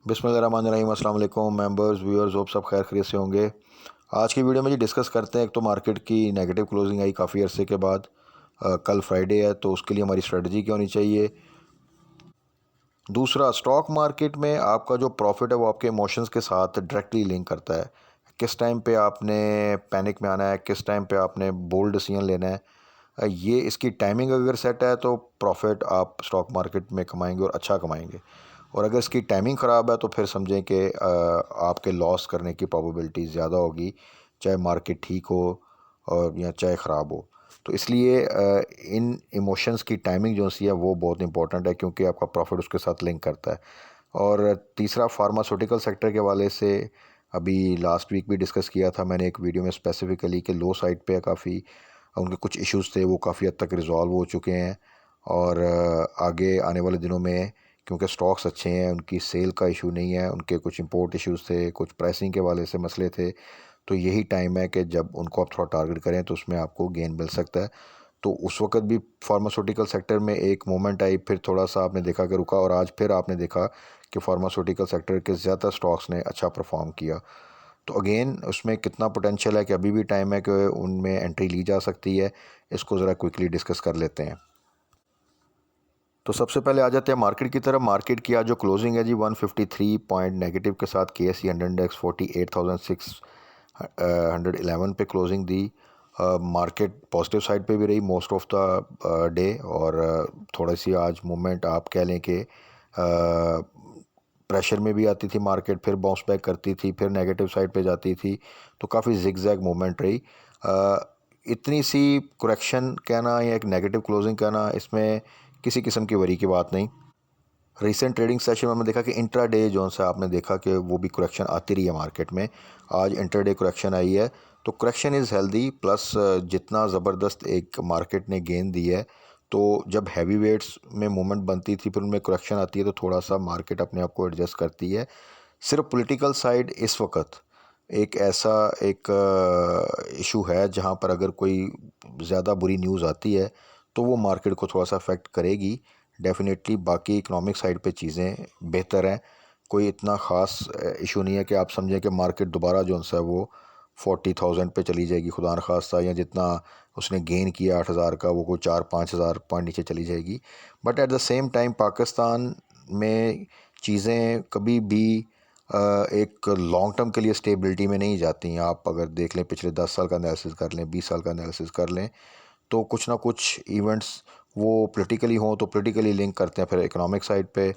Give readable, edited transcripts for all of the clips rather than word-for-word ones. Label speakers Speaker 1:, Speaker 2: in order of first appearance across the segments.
Speaker 1: बिस्मिल्लाहिर्रहमानिर्रहीम। अस्सलाम वालेकुम मेंबर्स व्यूअर्स, होप सब खैर खैरियत से होंगे। आज की वीडियो में जी डिस्कस करते हैं। एक तो मार्केट की नेगेटिव क्लोजिंग आई काफ़ी अरसे के बाद। कल फ्राइडे है तो उसके लिए हमारी स्ट्रेटजी क्या होनी चाहिए। दूसरा, स्टॉक मार्केट में आपका जो प्रॉफिट है वो आपके इमोशंस के साथ डायरेक्टली लिंक करता है। किस टाइम पे आपने पैनिक में आना है, किस टाइम पे आपने बोल्ड डिसीजन लेना है। ये इसकी टाइमिंग अगर सेट है तो प्रॉफिट आप स्टॉक मार्केट में कमाएंगे और अच्छा कमाएंगे। और अगर इसकी टाइमिंग ख़राब है तो फिर समझें कि आपके लॉस करने की प्रोबेबिलिटी ज़्यादा होगी, चाहे मार्केट ठीक हो और या चाहे ख़राब हो। तो इसलिए इन इमोशंस की टाइमिंग जो सी है वो बहुत इंपॉर्टेंट है, क्योंकि आपका प्रॉफिट उसके साथ लिंक करता है। और तीसरा, फार्मास्यूटिकल सेक्टर के हवाले से अभी लास्ट वीक भी डिस्कस किया था मैंने एक वीडियो में स्पेसिफिकली कि लो साइड पे काफ़ी उनके कुछ इश्यूज़ थे, वो काफ़ी हद तक रिजॉल्व हो चुके हैं। और आगे आने वाले दिनों में क्योंकि स्टॉक्स अच्छे हैं, उनकी सेल का इशू नहीं है, उनके कुछ इंपोर्ट इश्यूज़ थे, कुछ प्राइसिंग के वाले से मसले थे, तो यही टाइम है कि जब उनको आप थोड़ा टारगेट करें तो उसमें आपको गेन मिल सकता है। तो उस वक्त भी फार्मास्यूटिकल सेक्टर में एक मोमेंट आई, फिर थोड़ा सा आपने देखा कि रुका, और आज फिर आपने देखा कि फार्मास्यूटिकल सेक्टर के ज़्यादा स्टॉक्स ने अच्छा परफॉर्म किया। तो अगेन उसमें कितना पोटेंशियल है कि अभी भी टाइम है कि उनमें एंट्री ली जा सकती है। इसको ज़रा क्विकली डिस्कस कर लेते हैं। तो सबसे पहले आ जाते हैं मार्केट की तरफ। मार्केट की आज जो क्लोजिंग है जी 153 पॉइंट नेगेटिव के साथ KSE 100 इंडेक्स 48,611 पे क्लोजिंग दी। मार्केट पॉजिटिव साइड पे भी रही मोस्ट ऑफ द डे, और थोड़ी सी आज मूवमेंट आप कह लें कि प्रेशर में भी आती थी मार्केट, फिर बाउंस बैक करती थी, फिर नेगेटिव साइड पे जाती थी। तो काफ़ी जिगजैग मूवमेंट रही। इतनी सी करेक्शन कहना या एक नेगेटिव क्लोजिंग कहना, इसमें किसी किस्म की वरी की बात नहीं। रिसेंट ट्रेडिंग सेशन में हमने देखा कि इंट्रा डे जो सा आपने देखा कि वो भी करेक्शन आती रही है मार्केट में। आज इंट्रा डे करेक्शन आई है, तो करेक्शन इज़ हेल्दी। प्लस जितना ज़बरदस्त एक मार्केट ने गेन दी है, तो जब हैवी वेट्स में मूवमेंट बनती थी फिर उनमें करेक्शन आती है तो थोड़ा सा मार्केट अपने आप को एडजस्ट करती है। सिर्फ पॉलिटिकल साइड इस वक्त एक ऐसा एक इशू है जहां पर अगर कोई ज़्यादा बुरी न्यूज़ आती है तो वो मार्केट को थोड़ा सा अफेक्ट करेगी डेफिनेटली। बाकी इकोनॉमिक साइड पे चीज़ें बेहतर हैं, कोई इतना ख़ास इशू नहीं है कि आप समझें कि मार्केट दोबारा जो है वो 40,000 पे चली जाएगी खुदा न खास्ता, या जितना उसने गेन किया 8,000 का वो कोई 4-5 हज़ार पॉइंट नीचे चली जाएगी। But at the same time Pakistan में चीज़ें कभी भी एक लॉन्ग टर्म के लिए स्टेबिलिटी में नहीं जाती हैं। आप अगर देख लें, पिछले 10 साल का एनालिसिस कर लें, 20 साल का एनालिसिस कर लें, तो कुछ ना कुछ इवेंट्स वो पॉलिटिकली हों तो पॉलिटिकली लिंक करते हैं, फिर इकोनॉमिक साइड पे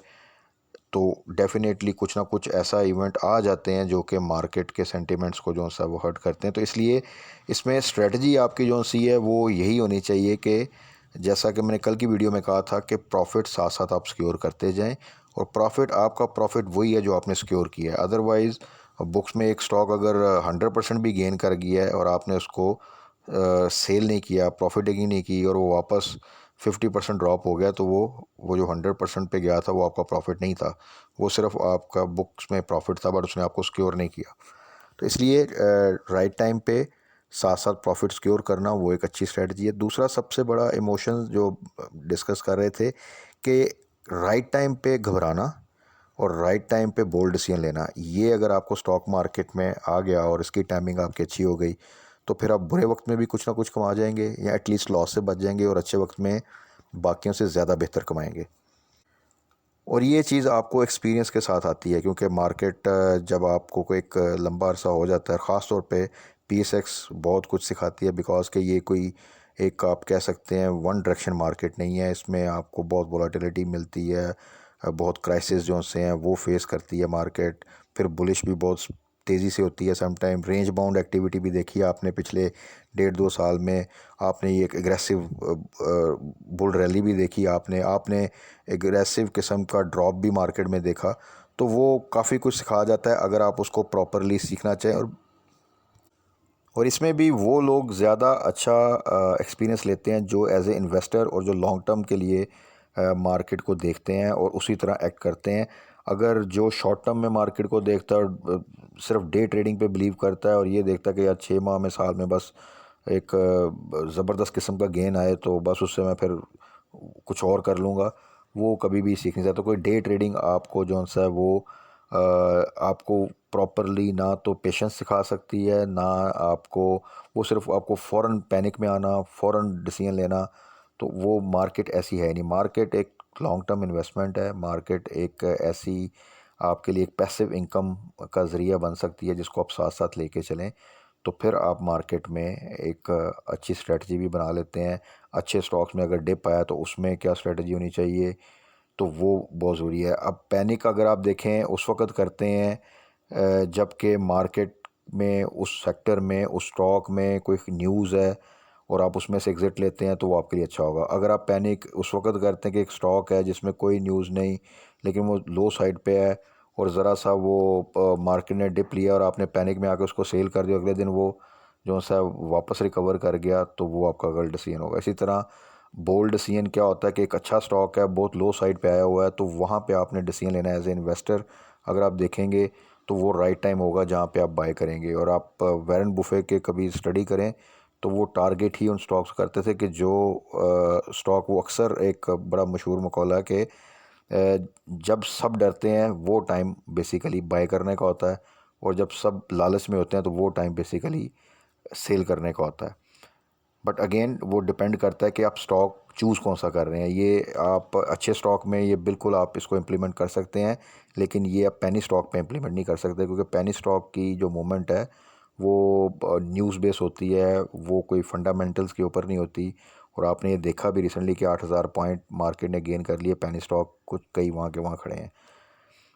Speaker 1: तो डेफिनेटली कुछ ना कुछ ऐसा इवेंट आ जाते हैं जो कि मार्केट के सेंटिमेंट्स को जो सा वो हर्ट करते हैं। तो इसलिए इसमें स्ट्रेटजी आपकी जो सी है वो यही होनी चाहिए कि जैसा कि मैंने कल की वीडियो में कहा था कि प्रॉफिट साथ साथ आप सिक्योर करते जाएं, और प्रॉफिट आपका प्रॉफिट वही है जो आपने सिक्योर किया है। अदरवाइज़ बुक्स में एक स्टॉक अगर 100% भी गेन कर गया है और आपने उसको सेल नहीं किया, प्रॉफिट टेकिंग नहीं की, और वो वापस 50% ड्रॉप हो गया, तो वो जो 100% पे गया था वो आपका प्रॉफिट नहीं था, वो सिर्फ आपका बुक्स में प्रॉफिट था, बट उसने आपको सिक्योर नहीं किया। तो इसलिए राइट टाइम पे साथ साथ प्रॉफिट सिक्योर करना वो एक अच्छी स्ट्रेटजी है। दूसरा सबसे बड़ा इमोशन जो डिस्कस कर रहे थे कि राइट टाइम पे घबराना और राइट टाइम पे बोल्ड डिसीजन लेना, ये अगर आपको स्टॉक मार्केट में आ गया और इसकी टाइमिंग आपकी अच्छी हो गई तो फिर आप बुरे वक्त में भी कुछ ना कुछ कमा जाएंगे, या एटलीस्ट लॉस से बच जाएंगे, और अच्छे वक्त में बाकियों से ज़्यादा बेहतर कमाएंगे। और ये चीज़ आपको एक्सपीरियंस के साथ आती है, क्योंकि मार्केट जब आपको कोई एक लंबा अरसा हो जाता है, ख़ास तौर पे PSX बहुत कुछ सिखाती है, बिकॉज कि ये कोई एक आप कह सकते हैं वन डायरेक्शन मार्केट नहीं है। इसमें आपको बहुत वोलेटिलिटी मिलती है, बहुत क्राइसिस जो से हैं वो फेस करती है मार्केट, फिर बुलिश भी बहुत तेज़ी से होती है। Some time range bound activity भी देखी है आपने पिछले 1.5-2 साल में। आपने ये एक एग्रेसिव बुल रैली भी देखी आपने आपने एग्रेसिव किस्म का ड्रॉप भी मार्केट में देखा। तो वो काफ़ी कुछ सिखा जाता है अगर आप उसको प्रॉपरली सीखना चाहें। और इसमें भी वो लोग ज़्यादा अच्छा एक्सपीरियंस लेते हैं जो एज ए इन्वेस्टर और जो लॉन्ग टर्म के लिए मार्केट को देखते हैं और उसी तरह एक्ट करते हैं। अगर जो शॉर्ट टर्म में मार्केट को देखता है और सिर्फ डे ट्रेडिंग पे बिलीव करता है और ये देखता है कि यार 6 माह में, साल में बस एक ज़बरदस्त किस्म का गेन आए तो बस उससे मैं फिर कुछ और कर लूँगा, वो कभी भी सीख नहीं सकता। कोई डे ट्रेडिंग आपको जो सा है वो आपको प्रॉपरली ना तो पेशेंस सिखा सकती है, ना आपको वो सिर्फ आपको फ़ौरन पैनिक में आना, फ़ौरन डिसीजन लेना। तो वो मार्केट ऐसी है नहीं। मार्केट एक लॉन्ग टर्म इन्वेस्टमेंट है। मार्केट एक ऐसी आपके लिए एक पैसिव इनकम का ज़रिया बन सकती है जिसको आप साथ साथ लेके चलें। तो फिर आप मार्केट में एक अच्छी स्ट्रेटजी भी बना लेते हैं। अच्छे स्टॉक्स में अगर डिप आया तो उसमें क्या स्ट्रेटजी होनी चाहिए, तो वो बहुत ज़रूरी है। अब पैनिक अगर आप देखें उस वक़्त करते हैं जबकि मार्केट में उस सेक्टर में उस स्टॉक में कोई न्यूज़ है और आप उसमें से एग्ज़िट लेते हैं तो वो आपके लिए अच्छा होगा। अगर आप पैनिक उस वक़्त करते हैं कि एक स्टॉक है जिसमें कोई न्यूज़ नहीं, लेकिन वो लो साइड पे है और ज़रा सा वो मार्केट ने डिप लिया और आपने पैनिक में आके उसको सेल कर दिया, अगले दिन वो जो सा वापस रिकवर कर गया, तो वो आपका गलत डिसीजन होगा। इसी तरह बोल्ड डिसीजन क्या होता है कि एक अच्छा स्टॉक है, बहुत लो साइड पे आया हुआ है, तो वहाँ पे आपने डिसीजन लेना है एज ए इन्वेस्टर। अगर आप देखेंगे तो वो राइट टाइम होगा जहाँ पे आप बाय करेंगे। और आप वैरेन बुफे के कभी स्टडी करें तो वो टारगेट ही उन स्टॉक्स करते थे कि जो स्टॉक, वो अक्सर एक बड़ा मशहूर मकौला है कि जब सब डरते हैं वो टाइम बेसिकली बाय करने का होता है, और जब सब लालच में होते हैं तो वो टाइम बेसिकली सेल करने का होता है। बट अगेन वो डिपेंड करता है कि आप स्टॉक चूज़ कौन सा कर रहे हैं। ये आप अच्छे स्टॉक में ये बिल्कुल आप इसको इम्प्लीमेंट कर सकते हैं, लेकिन ये आप पेनी स्टॉक पे इम्प्लीमेंट नहीं कर सकते, क्योंकि पेनी स्टॉक की जो मूवमेंट है वो न्यूज़ बेस होती है, वो कोई फंडामेंटल्स के ऊपर नहीं होती। और आपने ये देखा भी रिसेंटली कि 8,000 पॉइंट मार्केट ने गेन कर लिए, पेनी स्टॉक कुछ कई वहाँ के वहाँ खड़े हैं।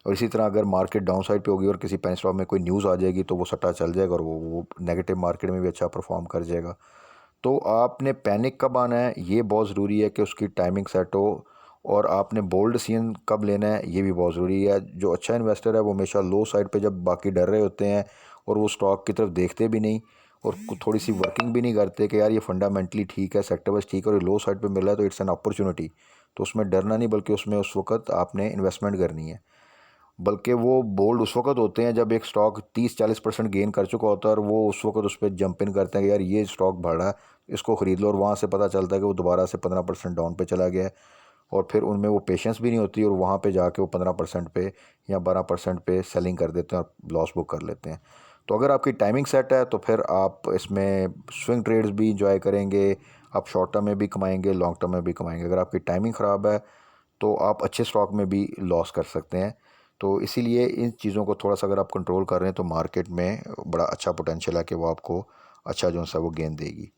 Speaker 1: और इसी तरह अगर मार्केट डाउन साइड पे होगी और किसी पेनी स्टॉक में कोई न्यूज़ आ जाएगी तो वो सट्टा चल जाएगा और वो नेगेटिव मार्केट में भी अच्छा परफॉर्म कर जाएगा। तो आपने पैनिक कब आना है ये बहुत ज़रूरी है कि उसकी टाइमिंग सेट हो, और आपने बोल्ड डिसीजन कब लेना है ये भी बहुत ज़रूरी है। जो अच्छा इन्वेस्टर है वो हमेशा लो साइड पे जब बाकी डर रहे होते हैं और वो स्टॉक की तरफ देखते भी नहीं और थोड़ी सी वर्किंग भी नहीं करते कि यार ये फंडामेंटली ठीक है, सेक्टर वाइज ठीक है और ये लो साइड पे मिल रहा है तो इट्स एन अपॉर्चुनिटी, तो उसमें डरना नहीं, बल्कि उसमें उस वक्त आपने इन्वेस्टमेंट करनी है। बल्कि वो बोल्ड उस वक्त होते हैं जब एक स्टॉक 30-40% गेन कर चुका होता है और वो उस वक्त उस पर जंप इन करते हैं कि यार ये स्टॉक बढ़ा है, इसको ख़रीद लो, और वहाँ से पता चलता है कि वो दोबारा से 15% डाउन पे चला गया है। और फिर उनमें वो पेशेंस भी नहीं होती और वहाँ पे जाके वो 15% पे या 12% पे सेलिंग कर देते हैं और लॉस बुक कर लेते हैं। तो अगर आपकी टाइमिंग सेट है तो फिर आप इसमें स्विंग ट्रेड्स भी इंजॉय करेंगे, आप शॉर्ट टर्म में भी कमाएंगे, लॉन्ग टर्म में भी कमाएंगे। अगर आपकी टाइमिंग ख़राब है तो आप अच्छे स्टॉक में भी लॉस कर सकते हैं। तो इसीलिए इन चीज़ों को थोड़ा सा अगर आप कंट्रोल कर रहे हैं तो मार्केट में बड़ा अच्छा पोटेंशियल है कि वो आपको अच्छा जो सा वो गेन देगी।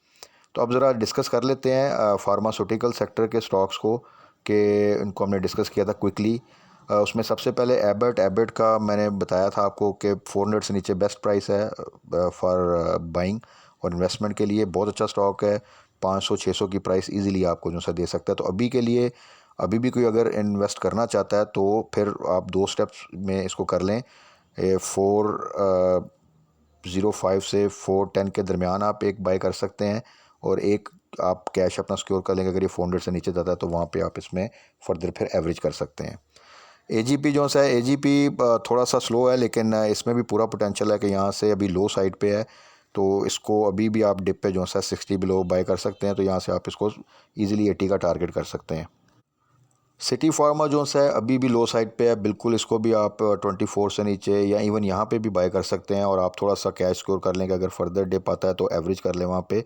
Speaker 1: तो अब ज़रा डिस्कस कर लेते हैं फार्मास्यूटिकल सेक्टर के स्टॉक्स को, कि इनको हमने डिस्कस किया था क्विकली। उसमें सबसे पहले एबट एबट का मैंने बताया था आपको कि 400 से नीचे बेस्ट प्राइस है फॉर बाइंग और इन्वेस्टमेंट के लिए। बहुत अच्छा स्टॉक है, 500-600 की प्राइस इजीली आपको जो सा दे सकता है। तो अभी के लिए अभी भी कोई अगर इन्वेस्ट करना चाहता है तो फिर आप 2 स्टेप्स में इसको कर लें। 405 से 410 के दरमियान आप एक बाय कर सकते हैं, और एक आप कैश अपना सिक्योर कर लेंगे। अगर ये 400 से नीचे जाता है तो वहाँ पे आप इसमें फर्दर फिर एवरेज कर सकते हैं। एजीपी जो सा है, एजीपी थोड़ा सा स्लो है, लेकिन इसमें भी पूरा पोटेंशियल है कि यहाँ से अभी लो साइड पे है, तो इसको अभी भी आप डिप पे जो सा 60 बिलो बाय कर सकते हैं। तो यहाँ से आप इसको ईजिली 80 का टारगेट कर सकते हैं। सिटी फार्मा जो है अभी भी लो साइड पे है, बिल्कुल इसको भी आप 24 से नीचे या इवन यहाँ पे भी बाय कर सकते हैं, और आप थोड़ा सा कैश स्कोर कर लें कि अगर फर्दर डिप आता है तो एवरेज कर लें वहाँ पे।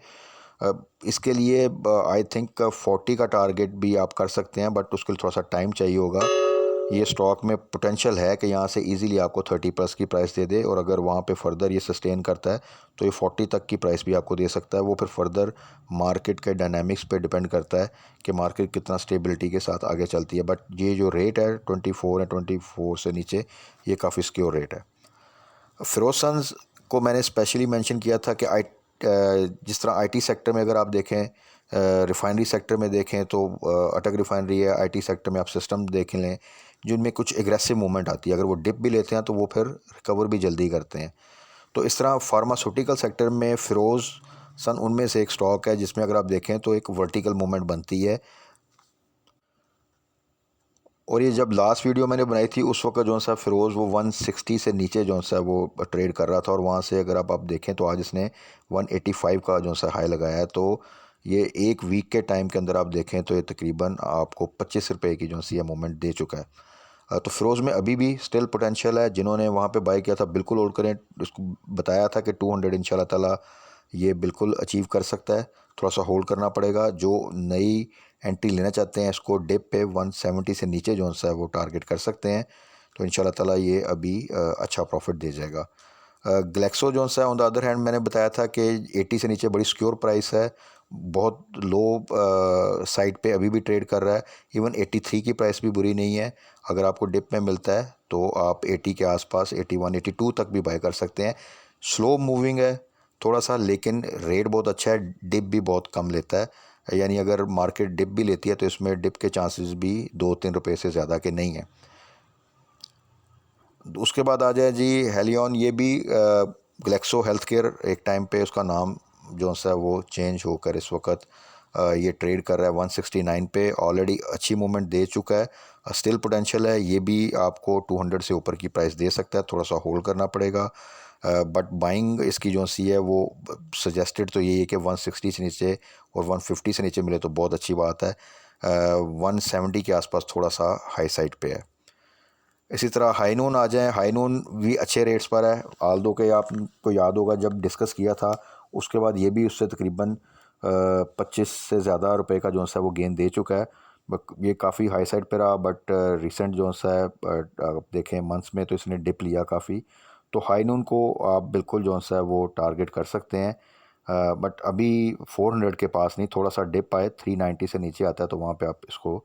Speaker 1: इसके लिए आई थिंक 40 का टारगेट भी आप कर सकते हैं, बट उसके लिए थोड़ा सा टाइम चाहिए होगा। ये स्टॉक में पोटेंशियल है कि यहाँ से इजीली आपको 30 प्लस की प्राइस दे दे, और अगर वहाँ पे फर्दर ये सस्टेन करता है तो ये 40 तक की प्राइस भी आपको दे सकता है। वो फिर फर्दर मार्केट के डायनामिक्स पे डिपेंड करता है कि मार्केट कितना स्टेबिलिटी के साथ आगे चलती है। बट ये जो रेट है 24 है, 24 से नीचे ये काफ़ी सिक्योर रेट है। फिरोसन्स को मैंने स्पेशली मेंशन किया था कि जिस तरह आईटी सेक्टर में अगर आप देखें, रिफाइनरी सेक्टर में देखें तो अटक रिफाइनरी है, आईटी सेक्टर में आप सिस्टम देख लें जिनमें कुछ एग्रेसिव मूवमेंट आती है। अगर वो डिप भी लेते हैं तो वो फिर रिकवर भी जल्दी करते हैं। तो इस तरह फार्मास्यूटिकल सेक्टर में फिरोज सन उनमें से एक स्टॉक है जिसमें अगर आप देखें तो एक वर्टिकल मूवमेंट बनती है। और ये जब लास्ट वीडियो मैंने बनाई थी उस वक्त जो सा फिरोज़ वो 160 से नीचे जो सा वो ट्रेड कर रहा था, और वहाँ से अगर आप देखें तो आज इसने 185 का जो सा हाई लगाया है। तो ये एक वीक के टाइम के अंदर आप देखें तो ये तकरीबन आपको 25 रुपये की जो सी मूवमेंट दे चुका है। तो फ़िरोज़ में अभी भी स्टिल पोटेंशियल है। जिन्होंने वहाँ पे बाय किया था बिल्कुल होल्ड करें। उसको बताया था कि 200 इंशाल्लाह ताला ये बिल्कुल अचीव कर सकता है, थोड़ा सा होल्ड करना पड़ेगा। जो नई एंट्री लेना चाहते हैं इसको डिप पे 170 से नीचे जो सा है वो टारगेट कर सकते हैं। तो इंशाल्लाह ताला ये अभी अच्छा प्रॉफिट दे जाएगा। ग्लेक्सो जो सा है ऑन द अदर हैंड मैंने बताया था कि 80 से नीचे बड़ी सिक्योर प्राइस है, बहुत लो साइड पे अभी भी ट्रेड कर रहा है। इवन 83 की प्राइस भी बुरी नहीं है। अगर आपको डिप में मिलता है तो आप 80 के आसपास 81 82 तक भी बाय कर सकते हैं। स्लो मूविंग है थोड़ा सा, लेकिन रेट बहुत अच्छा है, डिप भी बहुत कम लेता है। यानी अगर मार्केट डिप भी लेती है तो इसमें डिप के चांसेस भी 2-3 रुपये से ज़्यादा के नहीं हैं। उसके बाद आ जाए जी हेलियन। ये भी ग्लेक्सो हेल्थ केयर, एक टाइम पे उसका नाम जो सा वो चेंज होकर इस वक्त ये ट्रेड कर रहा है 169 पे। ऑलरेडी अच्छी मूवमेंट दे चुका है, स्टिल पोटेंशियल है। ये भी आपको 200 से ऊपर की प्राइस दे सकता है, थोड़ा सा होल्ड करना पड़ेगा। बट बाइंग इसकी जो सी है वो सजेस्टेड तो यही है कि 160 से नीचे और 150 से नीचे मिले तो बहुत अच्छी बात है। 170 के आसपास थोड़ा सा हाई साइड पे है। इसी तरह हाईनून आ जाएं, हाईनून भी अच्छे रेट्स पर है। आल्दो के आपको याद होगा जब डिस्कस किया था उसके बाद ये भी उससे तकरीबन 25 से ज़्यादा रुपए का जो सा वो गेन दे चुका है। ये काफ़ी हाई साइड पे रहा, बट रिसेंट जो सा है आप देखें मंथ्स में तो इसने डिप लिया काफ़ी। तो हाईनून को आप बिल्कुल जो सा है वो टारगेट कर सकते हैं। बट अभी 400 के पास नहीं, थोड़ा सा डिप आए 390 से नीचे आता है तो वहाँ पे आप इसको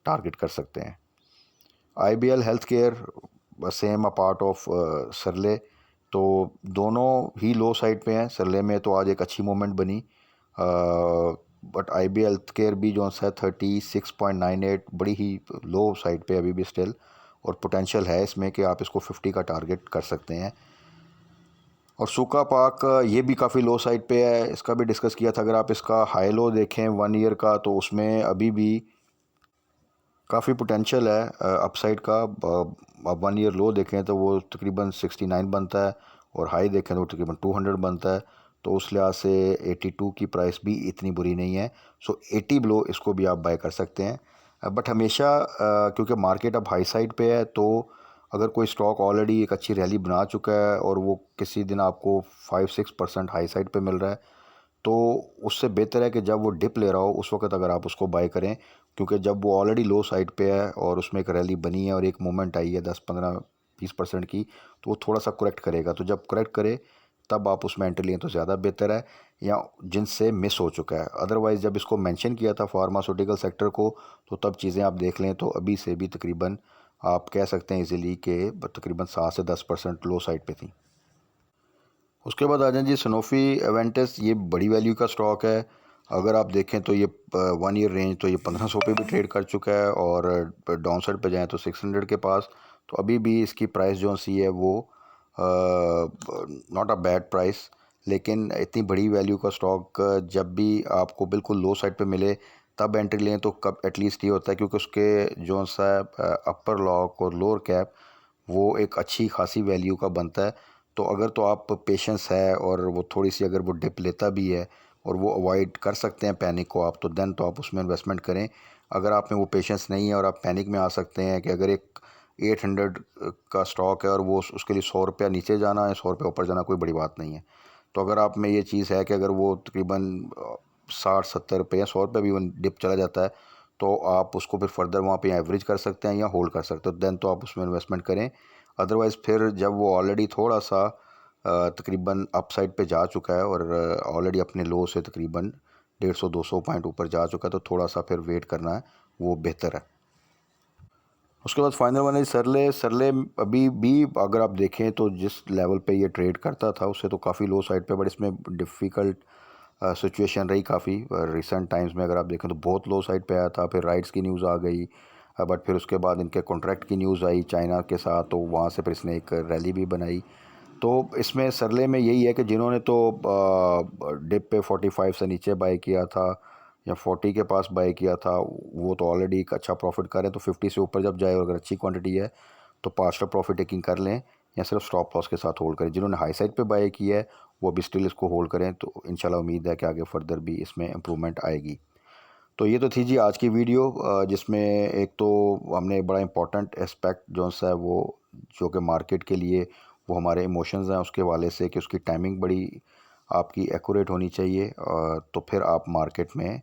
Speaker 1: टारगेट कर सकते हैं। IBL health care same a part of सरले, तो दोनों ही लो साइड पे हैं। सरले में तो आज एक अच्छी मूवमेंट बनी, बट IBL हेल्थ केयर भी जो है 36.98 बड़ी ही लो साइड पे अभी भी स्टिल, और पोटेंशियल है इसमें कि आप इसको 50 का टारगेट कर सकते हैं। और सूखा पाक ये भी काफ़ी लो साइड पे है, इसका भी डिस्कस किया था। अगर आप इसका हाई लो देखें 1 ईयर का तो उसमें अभी भी काफ़ी पोटेंशियल है अपसाइड का। आप 1 ईयर लो देखें तो वो तकरीबन 69 बनता है, और हाई देखें तो तकरीबन 200 बनता है। तो उस लिहाज से 82 की प्राइस भी इतनी बुरी नहीं है। सो 80 बिलो इसको भी आप बाय कर सकते हैं। बट हमेशा क्योंकि मार्केट अब हाई साइड पे है, तो अगर कोई स्टॉक ऑलरेडी एक अच्छी रैली बना चुका है और वो किसी दिन आपको 5-6% हाई साइड पे मिल रहा है, तो उससे बेहतर है कि जब वो डिप ले रहा हो उस वक्त अगर आप उसको बाय करें। क्योंकि जब वो ऑलरेडी लो साइड पे है और उसमें एक रैली बनी है और एक मोमेंट आई है 10-15-20% की, तो वो थोड़ा सा करेक्ट करेगा। तो जब करेक्ट करे तब आप उसमें एंट्री लें तो ज़्यादा बेहतर है, या जिनसे मिस हो चुका है। अदरवाइज़ जब इसको मेंशन किया था फार्मास्यूटिकल सेक्टर को, तो तब चीज़ें आप देख लें तो अभी से भी तकरीबन आप कह सकते हैं इजीली कि तकरीबन 7 से 10% लो साइड पे थी। उसके बाद आ जाए जी सनोफी एवेंटिस। ये बड़ी वैल्यू का स्टॉक है। अगर आप देखें तो ये 1 ईयर रेंज तो ये 1500 पे भी ट्रेड कर चुका है, और डाउन साइड पे जाएँ तो 600 के पास। तो अभी भी इसकी प्राइस जो सी है वो नॉट अ बैड प्राइस। लेकिन इतनी बड़ी वैल्यू का स्टॉक जब भी आपको बिल्कुल लो साइड पे मिले तब एंट्री लें तो कब एटलीस्ट ये होता है, क्योंकि उसके जो सा अपर लॉक और लोअर कैप वो एक अच्छी खासी वैल्यू का बनता है। तो अगर तो आप पेशेंस है और वो थोड़ी सी अगर वो डिप लेता भी है और वो अवॉइड कर सकते हैं पैनिक को आप, तो देन तो आप उसमें इन्वेस्टमेंट करें। अगर आप में वो पेशेंस नहीं है और आप पैनिक में आ सकते हैं कि अगर एक 800 का स्टॉक है और वो उसके लिए 100 रुपया नीचे जाना है 100 रुपया ऊपर जाना कोई बड़ी बात नहीं है। तो अगर आप में ये चीज़ है कि अगर वो तकरीबन 60-70 रुपये या 100 रुपये भी वो डिप चला जाता है, तो आप उसको फिर फर्दर वहाँ पे एवरेज कर सकते हैं या होल्ड कर सकते हो, देन तो आप उसमें इन्वेस्टमेंट करें। अदरवाइज़ फिर जब वो ऑलरेडी थोड़ा सा तकरीबन अप साइड पे जा चुका है और ऑलरेडी अपने लो से तकरीबन 150-200 पॉइंट ऊपर जा चुका है, तो थोड़ा सा फिर वेट करना है, वो बेहतर है। उसके बाद फाइनल वन है सरले। सरले अभी भी अगर आप देखें तो जिस लेवल पे ये ट्रेड करता था उससे तो काफ़ी लो साइड पे, बट इसमें डिफ़िकल्ट सिचुएशन रही काफ़ी। रिसेंट टाइम्स में अगर आप देखें तो बहुत लो साइड पे आया था, फिर राइट्स की न्यूज़ आ गई, बट फिर उसके बाद इनके कॉन्ट्रैक्ट की न्यूज़ आई चाइना के साथ, तो वहाँ से फिर इसने एक रैली भी बनाई। तो इसमें सरले में यही है कि जिन्होंने तो डिप पे 45 से नीचे बाय किया था या 40 के पास बाय किया था, वो तो ऑलरेडी एक अच्छा प्रॉफिट कर रहे हैं। तो 50 से ऊपर जब जाए और अगर अच्छी क्वांटिटी है तो पार्शल प्रॉफिट टेकिंग कर लें या सिर्फ स्टॉप लॉस के साथ होल्ड करें। जिन्होंने हाई साइड पे बाय किया है वो अभी स्टिल इसको होल्ड करें, तो इंशाल्लाह उम्मीद है कि आगे फर्दर भी इसमें इम्प्रूवमेंट आएगी। तो ये तो थी जी आज की वीडियो, जिसमें एक तो हमने बड़ा इंपॉर्टेंट एस्पेक्ट जो सा है वो जो कि मार्केट के लिए वो हमारे इमोशंस हैं उसके वाले से कि उसकी टाइमिंग बड़ी आपकी एक्यूरेट होनी चाहिए, तो फिर आप मार्केट में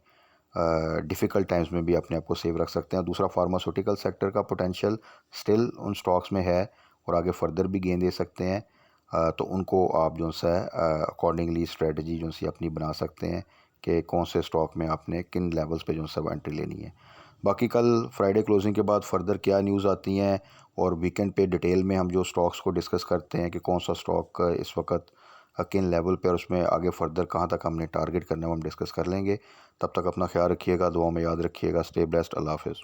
Speaker 1: डिफ़िकल्ट टाइम्स में भी अपने आप को सेव रख सकते हैं। दूसरा, फार्मास्यूटिकल सेक्टर का पोटेंशियल स्टिल उन स्टॉक्स में है और आगे फर्दर भी गेन दे सकते हैं। तो उनको आप जो सा है अकॉर्डिंगली स्ट्रेटजी जो सी अपनी बना सकते हैं कि कौन से स्टॉक में आपने किन लेवल्स पे जो सब एंट्री लेनी है। बाकी कल फ्राइडे क्लोजिंग के बाद फर्दर क्या न्यूज़ आती हैं और वीकेंड पे डिटेल में हम जो स्टॉक्स को डिस्कस करते हैं कि कौन सा स्टॉक इस वक्त किन लेवल पे और उसमें आगे फर्दर कहाँ तक हमने टारगेट करना है वो हम डिस्कस कर लेंगे। तब तक अपना ख्याल रखिएगा, दुआ में याद रखिएगा। Stay blessed. अल्लाह हाफिज़।